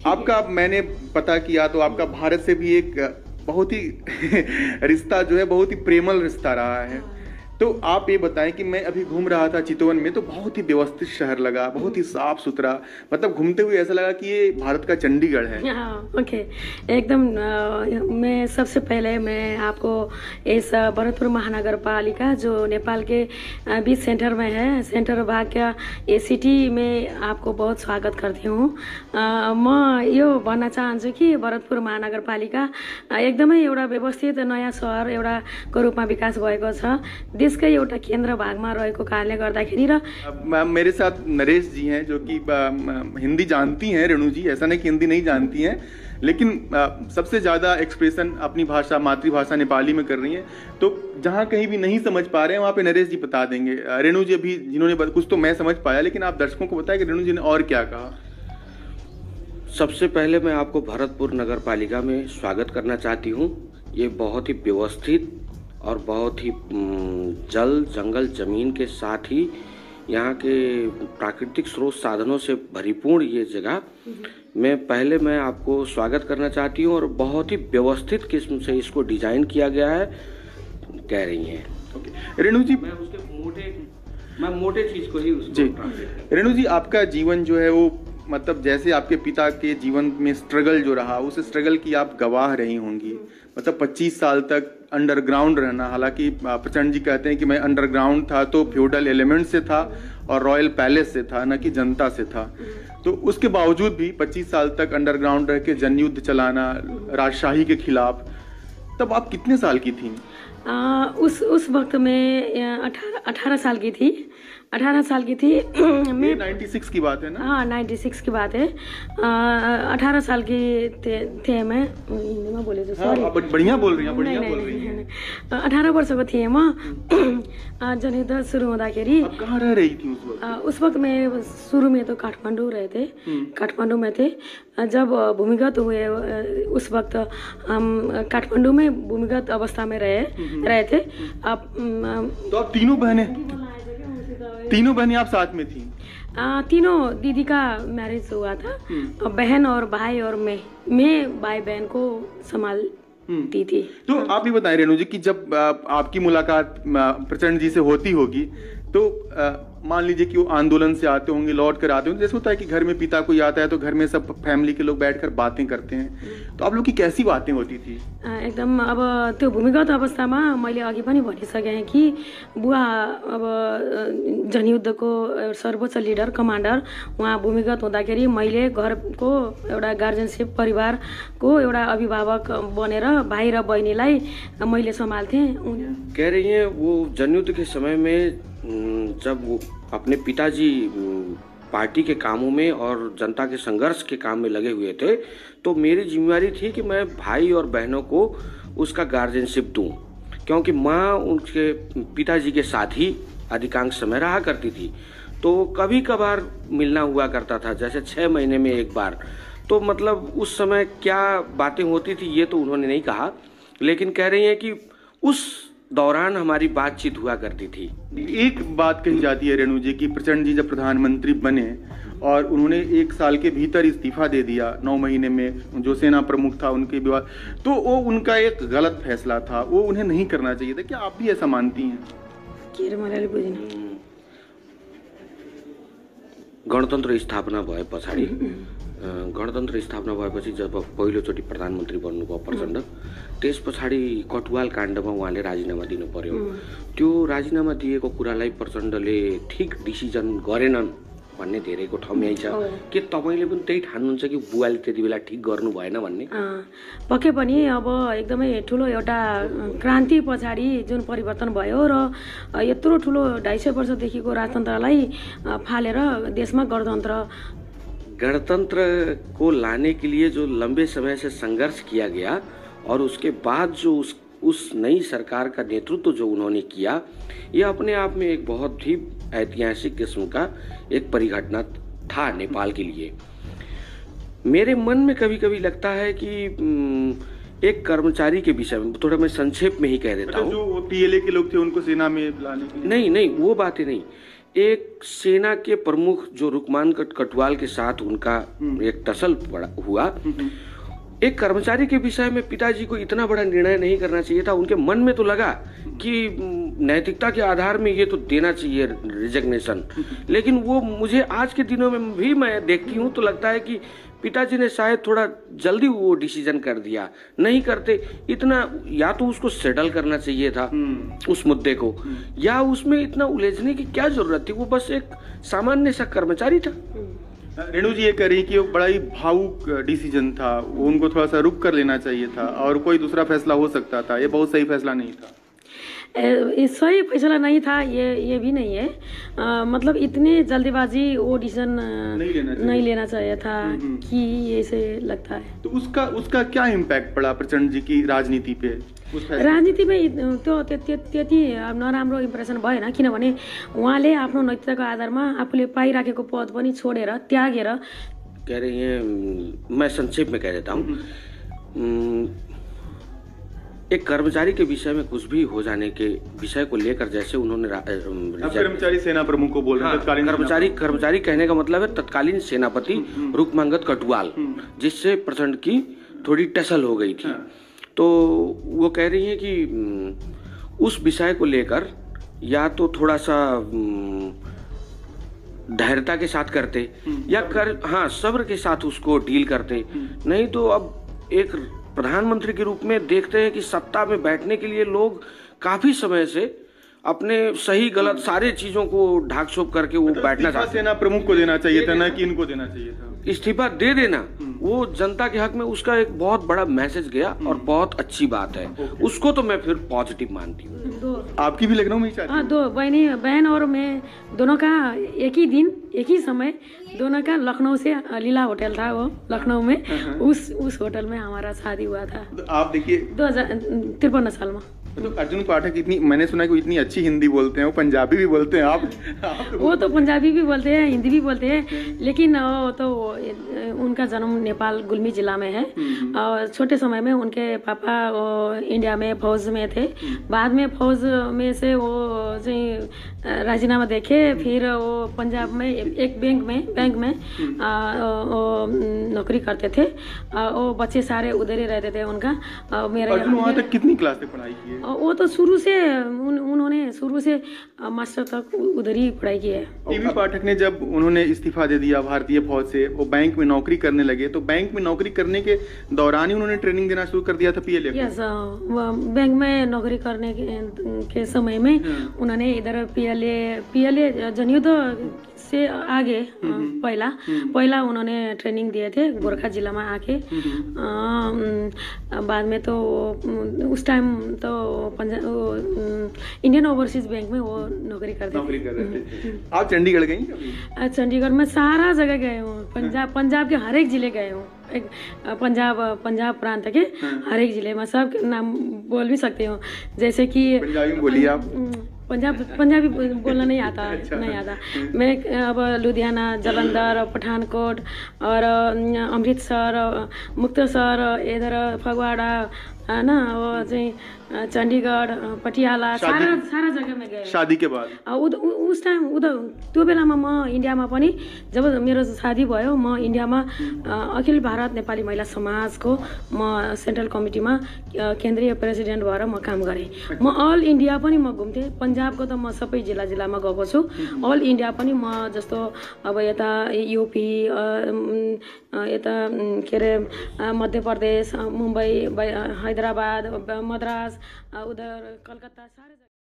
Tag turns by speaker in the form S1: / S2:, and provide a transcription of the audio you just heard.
S1: आपका मैंने पता किया तो आपका भारत से भी एक बहुत ही रिश्ता जो है बहुत ही प्रेमल रिश्ता रहा है। तो आप ये बताएं कि मैं अभी घूम रहा था चितवन में, तो बहुत ही व्यवस्थित शहर लगा, बहुत ही साफ सुथरा, मतलब घूमते हुए ऐसा लगा कि ये भारत का चंडीगढ़ है।
S2: हाँ, ओके, एकदम। मैं सबसे पहले मैं आपको इस भरतपुर महानगर पालिका जो नेपाल के बीच सेंटर में है, सेंटर भाग्य ए सिटी में आपको बहुत स्वागत करती हूँ। म यो भन्न चाहन्छु कि भरतपुर महानगरपालिका एकदमै एउटा व्यवस्थित नयाँ सहर एउटाको रूपमा विकास भएको छ। देशकै एउटा केन्द्र भागमा रहेको कारणले गर्दाखेरि र
S1: मेरे साथ नरेश जी हैं जो कि हिंदी जानती हैं, रेणु जी ऐसा नहीं कि हिंदी नहीं जानती हैं, लेकिन सबसे ज़्यादा एक्सप्रेशन अपनी भाषा मातृभाषा नेपाली में कर रही हैं। तो जहाँ कहीं भी नहीं समझ पा रहे हैं वहाँ पे नरेश जी बता देंगे। रेणु जी अभी जिन्होंने कुछ तो मैं समझ पाया, लेकिन आप दर्शकों को बताएं कि रेणु जी ने और क्या कहा।
S3: सबसे पहले मैं आपको भरतपुर नगर पालिका में स्वागत करना चाहती हूँ। ये बहुत ही व्यवस्थित और बहुत ही जल जंगल जमीन के साथ ही यहाँ के प्राकृतिक स्रोत साधनों से भरीपूर्ण ये जगह मैं आपको स्वागत करना चाहती हूँ। और बहुत ही व्यवस्थित किस्म से इसको डिजाइन किया गया है कह रही हैं।
S1: रेणु जी
S3: मैं मोटे चीज को ही
S1: जी, रेणु जी आपका जीवन जो है वो मतलब जैसे आपके पिता के जीवन में स्ट्रगल जो रहा, उस स्ट्रगल की आप गवाह रही होंगी। मतलब 25 साल तक अंडरग्राउंड रहना, हालांकि प्रचंड जी कहते हैं कि मैं अंडरग्राउंड था तो फ्यूडल एलिमेंट से था और रॉयल पैलेस से था, न कि जनता से था। तो उसके बावजूद भी 25 साल तक अंडरग्राउंड रह के जनयुद्ध चलाना राजशाही के खिलाफ, तब आप कितने साल की थी?
S2: उस वक्त में 18 साल की थी। 18 साल की थी
S1: मैं 96 की बात है ना?
S2: हाँ, 96 की बात है। 18 साल की थे मैं। हिंदी में बोले तो सॉरी।
S1: बढ़िया बोल रही हैं, बढ़िया बोल रही हैं।
S2: 18 वर्षको थिएँ म। जनयुद्ध सुरु हुँदाखेरि
S1: कहाँ रह रही थी उस वक्त?
S2: उस वक्त मैं शुरू में तो काठमांडू रहे थे, काठमांडू में थे। जब भूमिगत हुए उस वक्त हम काठमांडू में भूमिगत अवस्था में रहे थे।
S1: तो आप तीनों बहनें आप साथ में थी?
S2: तीनों दीदी का मैरिज हुआ था। बहन और भाई और मैं भाई बहन को संभालती थी।
S1: तो आप भी बताएं रेणु जी कि जब आपकी मुलाकात प्रचंड जी से होती होगी तो मान लीजिए कि वो आंदोलन से आते होंगे, लौट कर आते होंगे, जैसे होता है कि घर में पिता कोई आता है तो घर में सब फैमिली के लोग बैठकर बातें करते हैं, तो आप लोग की कैसी बातें होती थी?
S2: एकदम अब त्यो भूमिगत अवस्थामा मैले अघि पनि भनिसकेँ कि बुवा अब जनयुद्धको सर्वोच्च लिडर कमान्डर उहाँ भूमिगत हुँदाखेरि मैले घरको एउटा गार्जियनसिप परिवारको एउटा अभिभावक बनेर भाइ र बहिनीलाई मैले सम्हाल्थेँ।
S3: कह रही हैं वो जनयुद्ध के समय में जब वो अपने पिताजी पार्टी के कामों में और जनता के संघर्ष के काम में लगे हुए थे, तो मेरी जिम्मेवारी थी कि मैं भाई और बहनों को उसका गार्जियनशिप दूं, क्योंकि माँ उनके पिताजी के साथ ही अधिकांश समय रहा करती थी। तो कभी कभार मिलना हुआ करता था, जैसे 6 महीने में एक बार। तो मतलब उस समय क्या बातें होती थी ये तो उन्होंने नहीं कहा, लेकिन कह रही हैं कि उस दौरान हमारी बातचीत हुआ करती थी।
S1: एक बात कही जाती है रेणु जी कि प्रचंड जी जब प्रधानमंत्री बने और उन्होंने 1 साल के भीतर इस्तीफा दे दिया, 9 महीने में, जो सेना प्रमुख था उनके विवाद, तो वो उनका एक गलत फैसला था, वो उन्हें नहीं करना चाहिए था। क्या आप भी ऐसा मानती हैं?
S3: गणतन्त्र स्थापना भए पछाडि गणतन्त्र स्थापना भएपछि जब पहिलोचोटि प्रधानमन्त्री बन्नुभयो प्रचण्ड, त्यस पछाडि कटुवाल काण्डमा उहाँले राजीनामा दिनु पर्यो। त्यो राजीनामा दिएको कुरालाई प्रचण्डले ठिक डिसिजन गरेनन् भन्ने धेरैको ठम्याइ छ। के तपाईले पनि त्यही ठान्नुहुन्छ कि बुवाले त्यति बेला ठिक गर्नु भएन भन्ने?
S2: पक्कै पनि अब एकदमै ठुलो एउटा क्रान्ति पछाडि जुन परिवर्तन भयो र यत्रो ठुलो 250 वर्षदेखिको राजतन्त्रलाई फालेर देशमा
S3: गणतंत्र को लाने के लिए जो लंबे समय से संघर्ष किया गया और उसके बाद जो उस नई सरकार का नेतृत्व जो उन्होंने किया, ये अपने आप में एक बहुत ही ऐतिहासिक किस्म का एक परिघटना था नेपाल के लिए। मेरे मन में कभी कभी लगता है कि एक कर्मचारी के विषय में थोड़ा मैं संक्षेप में ही कह देता हूँ।
S1: जो पीएलए के लोग थे उनको सेना में लाने के लिए?
S3: नहीं, वो बातें नहीं। एक सेना के प्रमुख जो रुकमांगत कटवाल के साथ उनका एक टसल हुआ, एक कर्मचारी के विषय में पिताजी को इतना बड़ा निर्णय नहीं करना चाहिए था। उनके मन में तो लगा कि नैतिकता के आधार में ये तो देना चाहिए रिजिग्नेशन, लेकिन वो मुझे आज के दिनों में भी मैं देखती हूँ तो लगता है कि पिताजी ने शायद थोड़ा जल्दी वो डिसीजन कर दिया। नहीं करते इतना, या तो उसको सेटल करना चाहिए था उस मुद्दे को, या उसमें इतना उलझने की क्या जरूरत थी। वो बस एक सामान्य सा कर्मचारी था।
S1: रेणु जी ये कह रही कि वो बड़ा ही भावुक डिसीजन था, उनको थोड़ा सा रुक कर लेना चाहिए था और कोई दूसरा फैसला हो सकता था, ये बहुत सही फैसला नहीं था।
S2: सही फैसला नहीं था, ये भी नहीं है। मतलब इतने जल्दीबाजी वो डिसीजन नहीं लेना चाहिए था कि ऐसे लगता है।
S1: तो उसका क्या इम्पैक्ट पड़ा प्रचण्ड जी की राजनीति पे?
S2: राजनीति में त्यो त्यति नराम्रो इम्प्रेसन भएन, किनभने उहाँले आफ्नो नैतिकताको आधारमा आफूले पाइराखेको पद पनि छोडेर त्यागेर।
S3: कह रही हैं, मैं संक्षेप में कह देता हूँ, एक कर्मचारी के विषय में कुछ भी हो जाने के विषय को लेकर जैसे उन्होंने
S1: कर्मचारी सेना प्रमुख को बोल रहे हैं,
S3: तत्कालीन कर्मचारी कहने का मतलब है तत्कालीन सेनापति रुकमांगत कटवाल, जिससे प्रचण्ड की थोड़ी टसल हो गई थी। तो वो कह रही हैं कि उस विषय को लेकर या तो थोड़ा सा धैर्यता के साथ करते या सब्र के साथ उसको डील करते, नहीं तो अब एक प्रधानमंत्री के रूप में देखते हैं कि सत्ता में बैठने के लिए लोग काफी समय से अपने सही गलत सारे चीजों को ढाक छोप करके वो बैठना चाहते हैं।
S1: सेना प्रमुख को देना चाहिए था, ना कि इनको देना चाहिए था।
S3: इस्तीफा दे देना वो जनता के हक में उसका एक बहुत बड़ा मैसेज गया और बहुत अच्छी बात है, उसको तो मैं फिर पॉजिटिव मानती हूँ।
S1: आपकी भी लखनऊ में ही शादी?
S2: हाँ, दो बहन और मैं दोनों का एक ही दिन एक ही समय, दोनों का लखनऊ से लीला होटल था वो लखनऊ में, उस होटल में हमारा शादी हुआ था।
S1: तो आप देखिए
S2: 2053 साल में।
S1: तो अर्जुन पाठक इतनी, मैंने सुना कि इतनी अच्छी हिंदी बोलते हैं, वो पंजाबी भी बोलते हैं। आप
S2: वो तो पंजाबी भी बोलते हैं, हिंदी भी बोलते हैं, लेकिन तो उनका जन्म नेपाल गुल्मी जिला में है और छोटे समय में उनके पापा इंडिया में फौज में थे। बाद में फौज में से वो राजीनामा देखे, फिर वो पंजाब में एक बैंक में नौकरी करते थे। वो बच्चे सारे उधर ही रहते थे उनका।
S1: मेरा वहाँ तक कितनी क्लास तक पढ़ाई की है?
S2: वो तो शुरू से उन्होंने शुरू से मास्टर तक उधर ही पढ़ाई की है।
S1: टीवी पाठक ने जब उन्होंने इस्तीफा दे दिया भारतीय फौज से, वो बैंक में नौकरी करने लगे, तो बैंक में नौकरी करने के दौरान ही उन्होंने ट्रेनिंग देना शुरू कर दिया था पीएलए?
S2: यस, बैंक में नौकरी करने के समय में उन्होंने इधर पीएलए जनयुद्ध से आगे पहला उन्होंने ट्रेनिंग दिए थे गोरखा जिला में आके। बाद में तो उस टाइम तो इंडियन ओवरसीज बैंक में वो नौकरी करते थे।
S1: आप चंडीगढ़ गई कभी?
S2: चंडीगढ़ में सारा जगह गए हूँ, पंजाब के हर एक जिले गए हूँ। एक पंजाब प्रांत के हर एक जिले में सब नाम बोल भी सकते हो, जैसे कि
S1: पंजाबी में बोलिए आप।
S2: पंजाबी बोलना नहीं आता। नहीं आता। मैं अब लुधियाना, जालंधर, पठानकोट और अमृतसर, मुक्तसर, इधर फगवाड़ा है ना, वो चंडीगढ़, पटियाला, सारा जगह में गए।
S1: शादी के बाद
S2: उस टाइम त्यो बेलामा म इन्डियामा पनि, जब मेरो शादी भयो, म इन्डियामा अखिल भारत नेपाली महिला समाजको म सेन्ट्रल कमिटीमा केन्द्रीय प्रेसिडेन्ट भएर म काम गरेँ। म अल इन्डिया पनि म घुम्थेँ। पंजाबको त म सबै जिल्लामा गएको छु। अल इन्डिया पनि म जस्तो अब यता यूपी, यता के अरे मध्य प्रदेश, मुम्बई, हैदराबाद, मद्रास, उधर कलकत्ता, सारे